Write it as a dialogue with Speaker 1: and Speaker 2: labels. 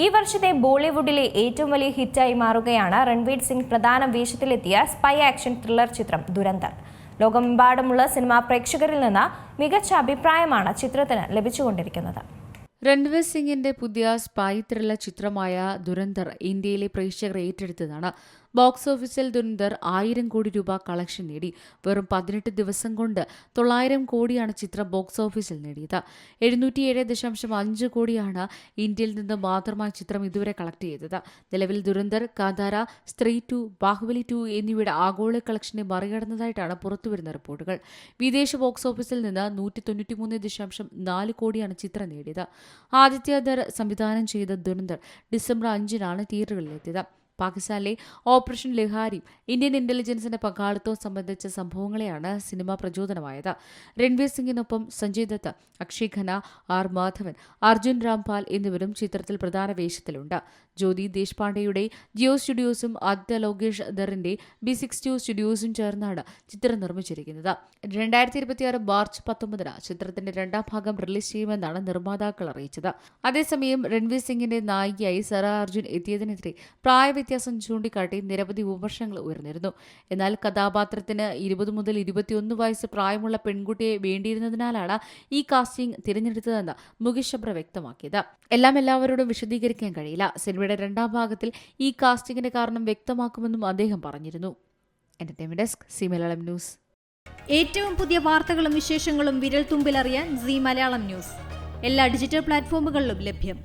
Speaker 1: ഈ വർഷത്തെ ബോളിവുഡിലെ ഏറ്റവും വലിയ ഹിറ്റായി മാറുകയാണ് രൺവീർ സിംഗ് പ്രധാന വേഷത്തിലെത്തിയ സ്പൈ ആക്ഷൻ ത്രില്ലർ ചിത്രം ദുരന്തർ. ലോകമെമ്പാടുമുള്ള സിനിമാ പ്രേക്ഷകരിൽ നിന്ന് മികച്ച അഭിപ്രായമാണ് ചിത്രത്തിന് ലഭിച്ചുകൊണ്ടിരിക്കുന്നത്.
Speaker 2: രൺവീർ സിംഗിന്റെ പുതിയ സ്പൈ ത്രില്ലർ ചിത്രമായ ദുരന്തർ ഇന്ത്യയിലെ പ്രേക്ഷകർ ഏറ്റെടുത്തതാണ്. ബോക്സ് ഓഫീസിൽ ദുരന്തർ 1000 കോടി രൂപ കളക്ഷൻ നേടി. വെറും 18 ദിവസം കൊണ്ട് 900 കോടിയാണ് ചിത്രം ബോക്സ് ഓഫീസിൽ നേടിയത്. 707.5 കോടിയാണ് ഇന്ത്യയിൽ നിന്ന് മാത്രമായി ചിത്രം ഇതുവരെ കളക്ട് ചെയ്തത്. നിലവിൽ ദുരന്തർ, കാന്താര, സ്ത്രീ 2, ബാഹുബലി 2 എന്നിവയുടെ ആഗോള കളക്ഷനെ മറികടന്നതായിട്ടാണ് പുറത്തുവരുന്ന റിപ്പോർട്ടുകൾ. വിദേശ ബോക്സ് ഓഫീസിൽ നിന്ന് 193.4 കോടിയാണ് ചിത്രം നേടിയത്. ആദിത്യധർ സംവിധാനം ചെയ്ത ദുരന്തർ ഡിസംബർ 5-നാണ് തിയേറ്ററുകളിലെത്തിയത്. പാകിസ്ഥാനിലെ ഓപ്പറേഷൻ ലിഹാരിയും ഇന്ത്യൻ ഇന്റലിജൻസിന്റെ പങ്കാളിത്തവും സംബന്ധിച്ച സംഭവങ്ങളെയാണ് സിനിമ പ്രചോദനമായത്. രൺവീർ സിംഗിനൊപ്പം സഞ്ജയ് ദത്ത്, അക്ഷയ് ഖന്ന, ആർ മാധവൻ, അർജുൻ രാംപാൽ എന്നിവരും ചിത്രത്തിൽ പ്രധാന വേഷത്തിലുണ്ട്. ജ്യോതി ദേശ്പാണ്ഡെയുടെ ജിയോ സ്റ്റുഡിയോസും ആദിത്യ ലോകേഷ് ധറിന്റെ B62 സ്റ്റുഡിയോസും ചേർന്നാണ് ചിത്രം നിർമ്മിച്ചിരിക്കുന്നത്. 2026 മാർച്ച് 19-ന് ചിത്രത്തിന്റെ രണ്ടാം ഭാഗം റിലീസ് ചെയ്യുമെന്നാണ് നിർമ്മാതാക്കൾ അറിയിച്ചത്. അതേസമയം രൺവീർ സിംഗിന്റെ നായികയായി സറ അർജുൻ എത്തിയതിനെതിരെ വ്യത്യാസം ചൂണ്ടിക്കാട്ടി നിരവധി വിമർശനങ്ങൾ ഉയർന്നിരുന്നു. എന്നാൽ കഥാപാത്രത്തിന് 20 മുതൽ 21 വയസ്സ് പ്രായമുള്ള പെൺകുട്ടിയെ വേണ്ടിയിരുന്നതിനാലാണ് ഈ കാസ്റ്റിംഗ് തിരഞ്ഞെടുത്തതെന്ന് മുകേഷ് ഛബ്ര വ്യക്തമാക്കിയത്. എല്ലാവരോടും വിശദീകരിക്കാൻ കഴിയില്ല. സിനിമയുടെ രണ്ടാം ഭാഗത്തിൽ ഈ കാസ്റ്റിംഗിന്റെ കാരണം വ്യക്തമാക്കുമെന്നും അദ്ദേഹം പറഞ്ഞിരുന്നു. Entertainment desk, C Malayalam news.
Speaker 3: ഏറ്റവും പുതിയ വാർത്തകളും വിശേഷങ്ങളും വിരൽ തുമ്പിലറിയാൻ സി മലയാളം ന്യൂസ് എല്ലാ ഡിജിറ്റൽ പ്ലാറ്റ്ഫോമുകളിലും ലഭ്യം.